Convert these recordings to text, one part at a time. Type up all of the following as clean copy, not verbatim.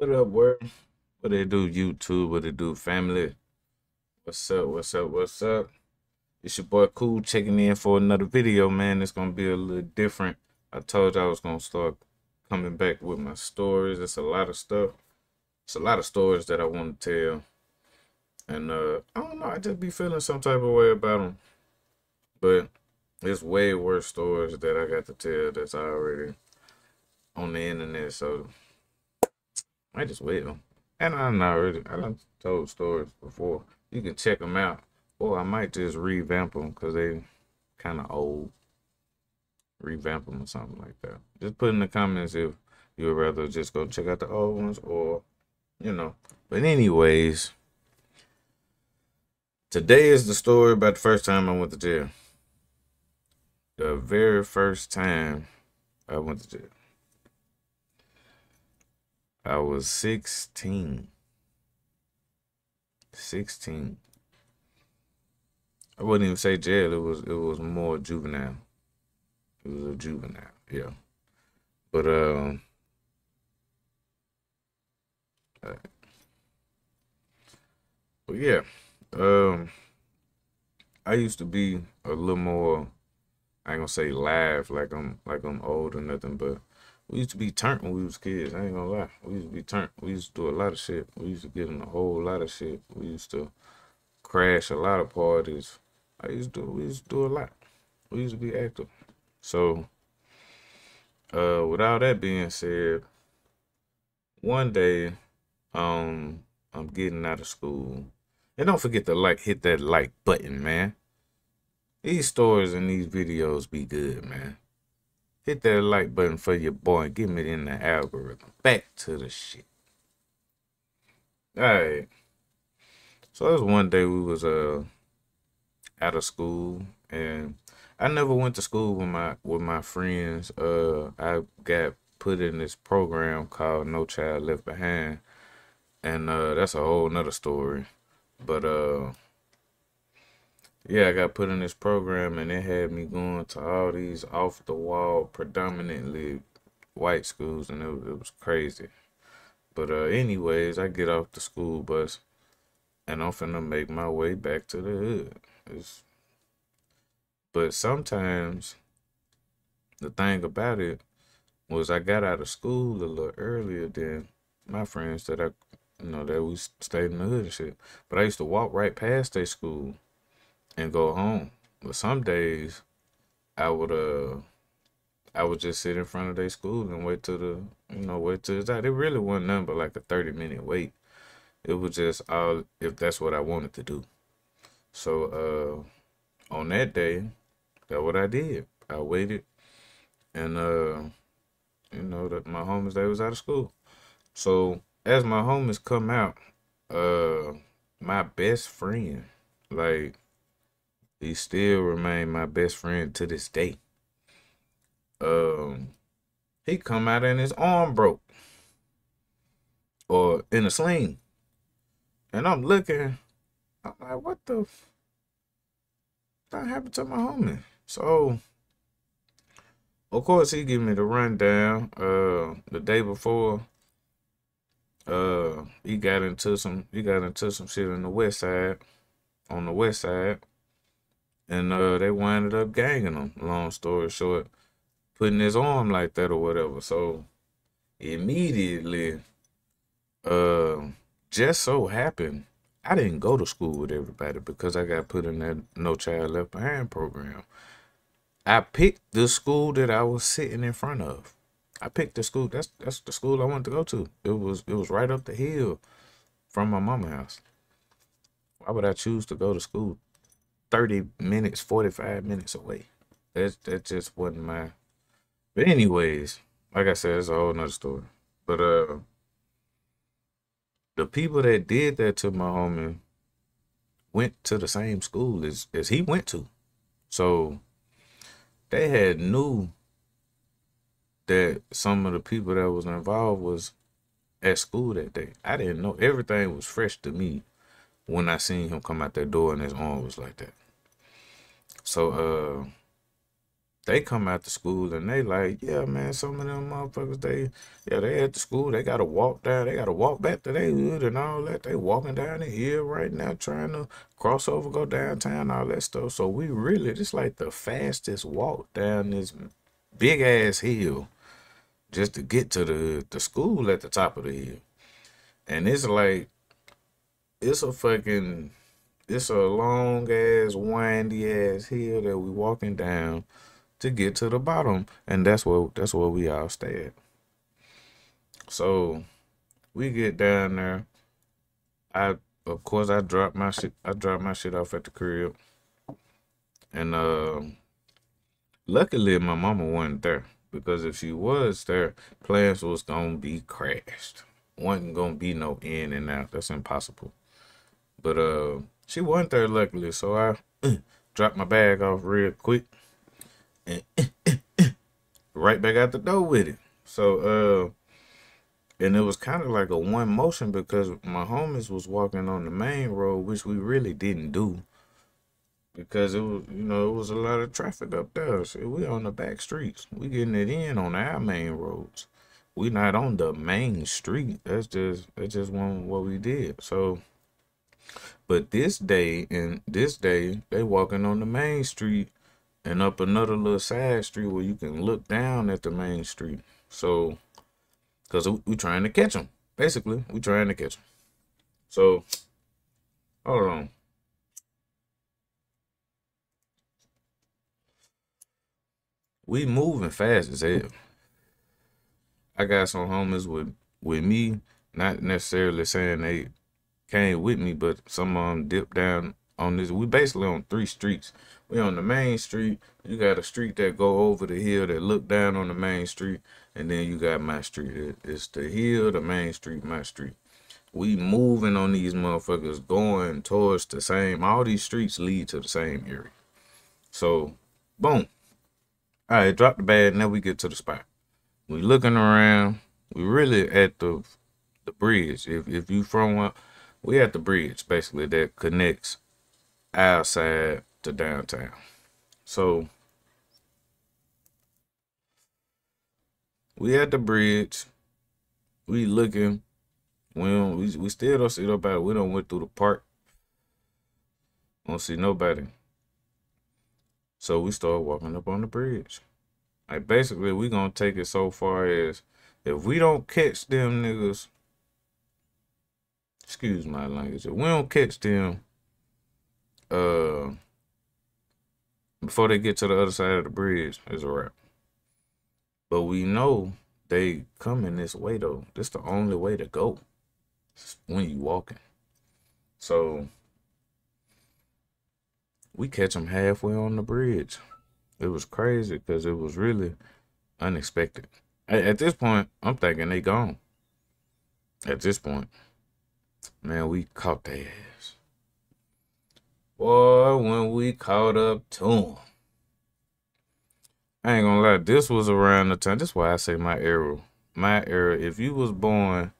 What up, world? What they do, YouTube? What they do, family? What's up? What's up? What's up? It's your boy Kool checking in for another video, man. It's gonna be a little different. I told you I was gonna start coming back with my stories. It's a lot of stuff. It's a lot of stories that I want to tell, and I don't know. I just be feeling some type of way about them, but it's way worse stories that I got to tell that's already on the internet. So I just wait them. And I done told stories before. You can check them out. Or I might just revamp them because they kind of old. Revamp them or something like that. Just put in the comments if you would rather just go check out the old ones or. But anyways, today is the story about the first time I went to jail. The very first time I went to jail. I was 16. 16. I wouldn't even say jail. It was more juvenile. It was a juvenile, yeah. But uh, but yeah. Um I used to be a little more, I ain't gonna say live like I'm old or nothing, but we used to be turned when we was kids. I ain't gonna lie. We used to be turned. We used to do a lot of shit. We used to get in a whole lot of shit. We used to crash a lot of parties. We used to do a lot. We used to be active. So, with all that being said, one day, I'm getting out of school. And don't forget to hit that like button, man. These stories and these videos be good, man. Hit that like button for your boy and get me in the algorithm. Back to the shit. Alright. So it was one day we was out of school, and I never went to school with my friends. I got put in this program called No Child Left Behind, and that's a whole nother story. But yeah, I got put in this program, and it had me going to all these off the wall, predominantly white schools, and it was crazy. But anyways, I get off the school bus, and I'm finna make my way back to the hood. It's, but sometimes the thing about it was I got out of school a little earlier than my friends that we stayed in the hood and shit. But I used to walk right past their school and go home. But some days I would I would just sit in front of their school and wait till it's out. It really wasn't nothing but like a 30-minute wait. It was just all if that's what I wanted to do. So on that day, that's what I did. I waited, and that my homies, they was out of school. So as my homies come out, uh my best friend, like, he still remain my best friend to this day. Um he come out and his arm broke or in a sling. And I'm looking, I'm like, what the that happened to my homie? So of course he give me the rundown. The day before, he got into some shit on the west side, and they winded up ganging him. Long story short, putting his arm like that or whatever. So immediately, uh, just so happened I didn't go to school with everybody because I got put in that No Child Left Behind program. I picked the school that I was sitting in front of. I picked the school. That's the school I wanted to go to. It was right up the hill from my mama's house. Why would I choose to go to school 30 minutes, 45 minutes away? That just wasn't my. But anyways, like I said, it's a whole nother story. But the people that did that to my homie went to the same school as he went to. So they had knew that some of the people that was involved was at school that day. I didn't know. Everything was fresh to me when I seen him come out that door and his arm was like that. So They come out to school and they like, yeah, man, some of them motherfuckers, they at the school, they gotta walk down, they gotta walk back to their hood and all that. They walking down the hill right now, trying to cross over, go downtown, all that stuff. So we really, it's like the fastest walk down this big ass hill just to get to the school at the top of the hill. And it's like, it's a fucking, it's a long ass, windy ass hill that we walking down to get to the bottom, and that's where we all stay at. So we get down there. I of course I dropped my shit. I dropped my shit off at the crib, and luckily my mama wasn't there because if she was there, plans was gonna be crashed. Wasn't gonna be no in and out. That's impossible. But she wasn't there luckily, so I dropped my bag off real quick and right back out the door with it. So and it was kind of like a one motion because my homies was walking on the main road, which we really didn't do because it was, it was a lot of traffic up there. So we on the back streets. We getting it in on our main roads. We not on the main street. That's just one what we did. So, but this day, they walking on the main street and up another little side street where you can look down at the main street. So, because we trying to catch them. Basically, we trying to catch them. So, hold on. We moving fast as hell. I got some homies with me, not necessarily saying they came with me, but some of them dipped down on this. We basically on three streets. We on the main street. You got a street that go over the hill that look down on the main street, and then you got my street. It's the hill, the main street, my street. We moving on these motherfuckers going towards the same. All these streets lead to the same area. So, boom. All right, drop the bag. Now we get to the spot. We looking around. We really at the bridge. If you from one, we at the bridge basically that connects our side to downtown. So we at the bridge. We looking. We still don't see nobody. We don't went through the park. Don't see nobody. So we start walking up on the bridge. Like basically we gonna take it so far as if we don't catch them niggas, excuse my language, if we don't catch them uh before they get to the other side of the bridge, it's a wrap. But we know they coming this way though. This the only way to go when you walking. So we catch them halfway on the bridge. It was crazy because it was really unexpected. At this point, I'm thinking they gone. At this point, man, we caught their ass. Boy, when we caught up to them. I ain't gonna lie, this was around the time. This is why I say my era. My era. If you was born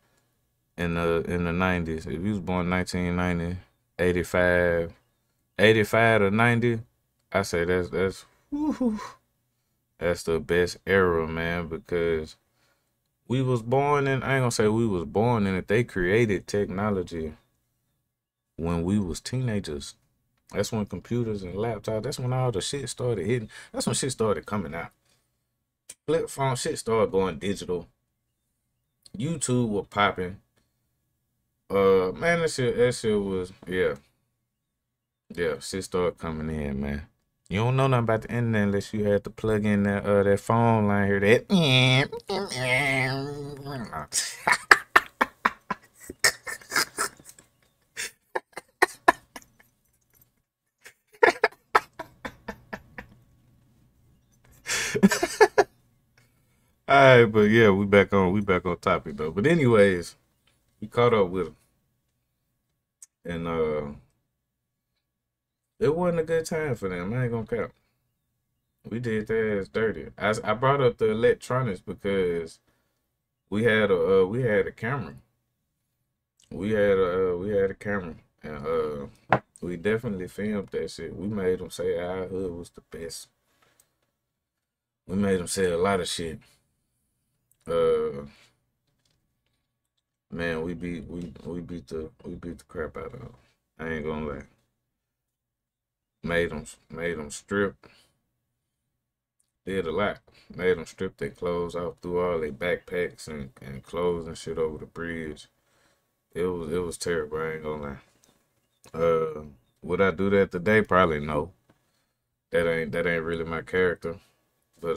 in the 90s, if you was born 1990, 85, 85 to 90, I say whew, that's the best era, man, because we was born in, I ain't gonna say we was born in it. They created technology when we was teenagers. That's when computers and laptops, that's when all the shit started hitting. That's when shit started coming out. Flip phone shit started going digital. YouTube was popping. Man, that shit was, yeah. Yeah, shit started coming in, man. You don't know nothing about the internet unless you had to plug in that phone line here. That all right, but yeah, we back on topic though. But anyways, we caught up with them, and it wasn't a good time for them. I ain't gonna count. We did their ass dirty. I brought up the electronics because we had a camera. We had a camera, and we definitely filmed that shit. We made them say our hood was the best. We made them say a lot of shit. Uh, man, we beat the crap out of them. I ain't gonna lie. Made them strip. Did a lot. Made them strip their clothes off, threw all their backpacks and clothes and shit over the bridge. It was terrible. I ain't gonna lie. Would I do that today? Probably no. That ain't really my character. But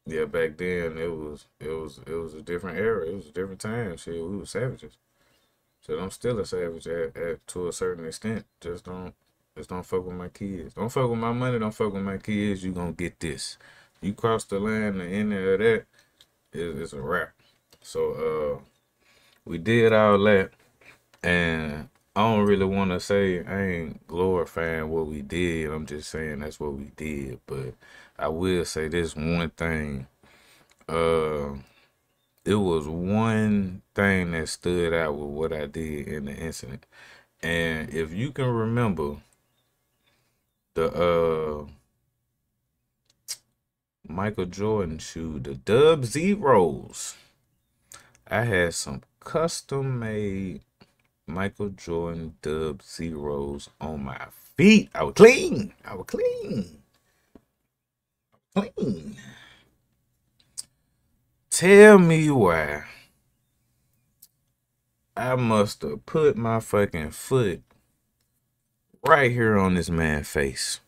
yeah, back then it was a different era. It was a different time. Shit, we were savages. So I'm still a savage to a certain extent. Just don't fuck with my kids. Don't fuck with my money. Don't fuck with my kids. You gonna get this. You cross the line and any of that, it's a wrap. So we did all that, and I don't really want to say I ain't glorifying what we did. I'm just saying that's what we did. But I will say this one thing. Uh, it was one thing that stood out with what I did in the incident. And if you can remember the Michael Jordan shoe, the Dub Zeros, I had some custom made Michael Jordan Dub Zeros on my feet. I was clean. I was clean. Clean. Tell me why I must have put my fucking foot right here on this man's face.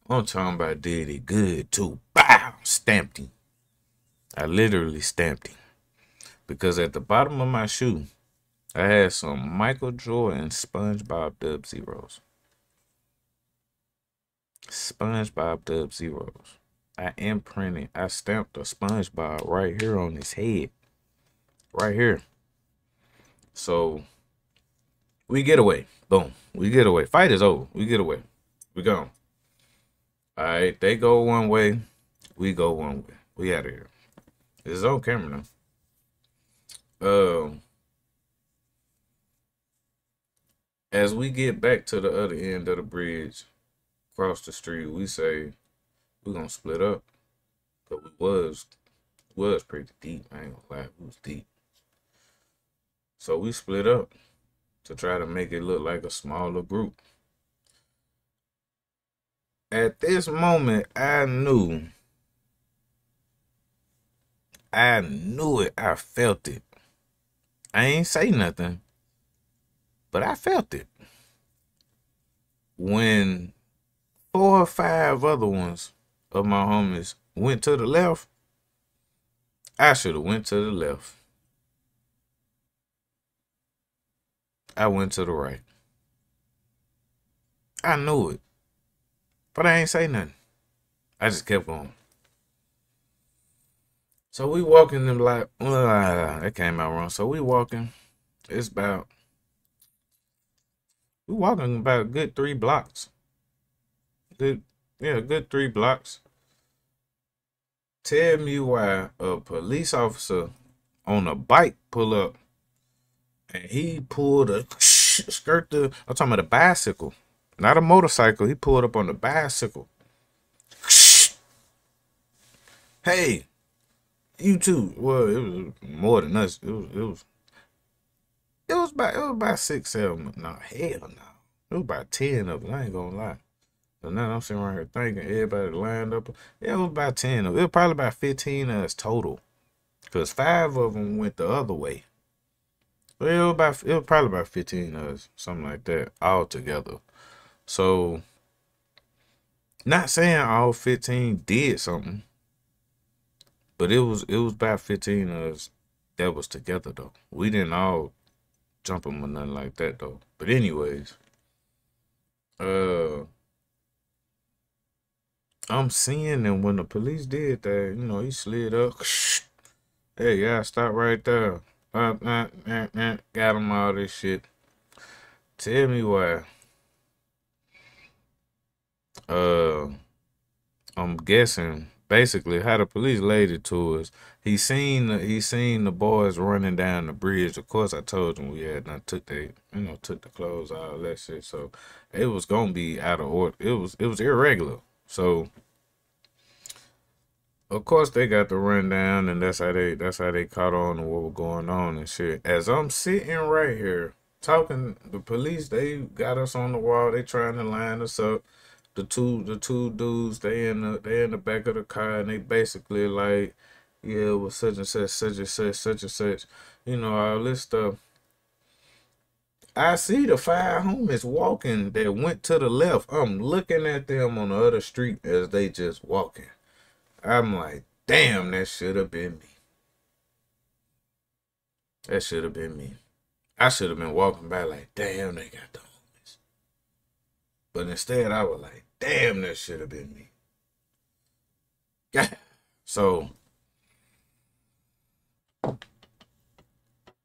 I'm talking about did it good too. Bow! Stamped him. I literally stamped him. Because at the bottom of my shoe, I had some Michael Jordan SpongeBob Dub Zeros. SpongeBob Dub Zeros. I stamped a SpongeBob right here on his head. Right here. So, we get away. Boom. We get away. Fight is over. We get away. We gone. Alright, they go one way. We go one way. We out of here. This is on camera now. As we get back to the other end of the bridge, across the street, we say we're gonna split up. But we was pretty deep. I ain't gonna lie, it was deep. So we split up to try to make it look like a smaller group. At this moment, I knew it. I felt it. I ain't say nothing, but I felt it. When 4 or 5 other ones of my homies went to the left, I should have went to the left. I went to the right. I knew it, but I ain't say nothing. I just kept going. So we walking them like, that came out wrong. So we walking. It's about we walking about a good 3 blocks. Good, yeah, good 3 blocks. Tell me why a police officer on a bike pull up and he pulled a skirt the. I'm talking about a bicycle, not a motorcycle. He pulled up on the bicycle. Hey, you too. Well, it was more than us. It was about 6, 7. No, hell no. It was about 10 of them. I ain't gonna lie. So now I'm sitting right here thinking everybody lined up. Yeah, it was about 10 of them. It was probably about 15 of us total. Cause 5 of them went the other way. But it was probably about 15 of us, something like that, all together. So not saying all 15 did something, but it was about 15 of us that was together though. We didn't all jump them or nothing like that though. But anyways, uh I'm seeing them when the police did that, he slid up. Hey, yeah, stop right there. Got him all this shit. Tell me why. Uh, I'm guessing basically how the police laid it to us. He seen the boys running down the bridge. Of course, I told him we had not took the clothes, all that shit. So it was gonna be out of order. It was irregular. So of course they got the rundown, and that's how they caught on to what was going on and shit. As I'm sitting right here talking, the police they got us on the wall. They trying to line us up. The two dudes they in the back of the car, and they basically like, yeah, it was such and such, such and such, such and such, all this stuff. I see the five homies walking that went to the left. I'm looking at them on the other street as they just walking. I'm like, damn, that should have been me. That should have been me. I should have been walking by like, damn, they got the homies. But instead, I was like, damn, that should have been me. Yeah. So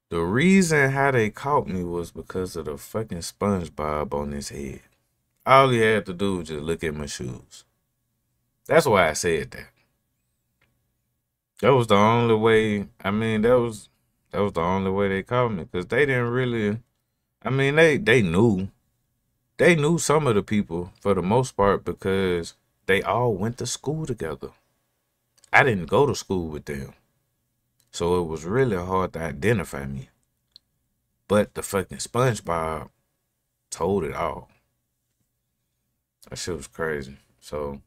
the reason how they caught me was because of the fucking SpongeBob on his head. All he had to do was just look at my shoes. That's why I said that. That was the only way. I mean, that was the only way they caught me because they didn't really. I mean, they knew some of the people for the most part because they all went to school together. I didn't go to school with them, so it was really hard to identify me. But the fucking SpongeBob told it all. That shit was crazy. So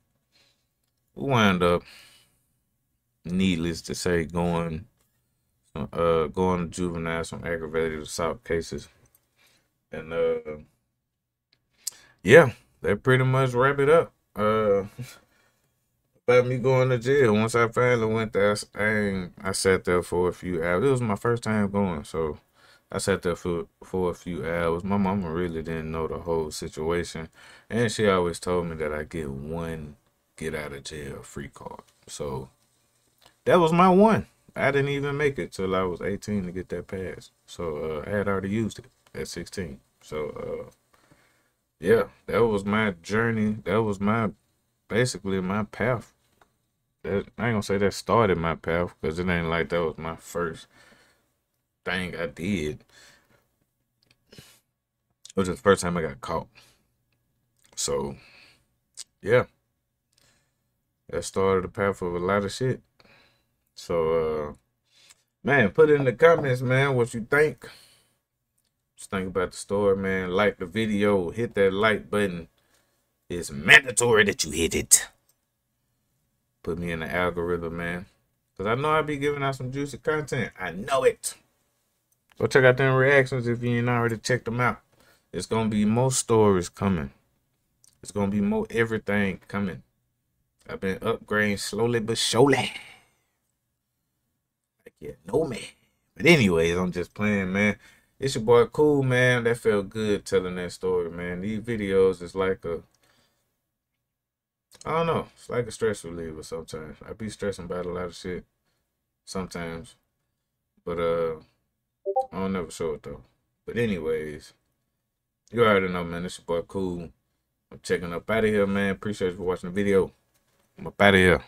we wound up, needless to say, going to juvenile, some aggravated assault cases, and yeah, that pretty much wrap it up. About me going to jail. Once I finally went there, I sat there for a few hours. It was my first time going, so I sat there for a few hours. My mama really didn't know the whole situation, and she always told me that I get one get out of jail free card. So that was my one. I didn't even make it till I was 18 to get that pass. So I had already used it at 16. So yeah, that was my journey. That was my basically my path. That I ain't gonna say that started my path because it ain't like that was my first thing I did. It was just the first time I got caught. So yeah, that started the path of a lot of shit. So man, put it in the comments, man, what you think. Just think about the story, man. Like the video, hit that like button. It's mandatory that you hit it. Put me in the algorithm, man. Because I know I be giving out some juicy content. I know it. Go check out them reactions if you ain't already checked them out. It's going to be more stories coming. It's going to be more everything coming. I've been upgrading slowly but surely. Like, yeah, no man. But anyways, I'm just playing, man. It's your boy Kool, man. That felt good telling that story, man. These videos is like I don't know. It's like a stress reliever sometimes. I be stressing about a lot of shit sometimes. But I don't never show it though. But anyways, you already know, man. It's your boy Kool. I'm checking up out of here, man. Appreciate you for watching the video. I'm up out of here.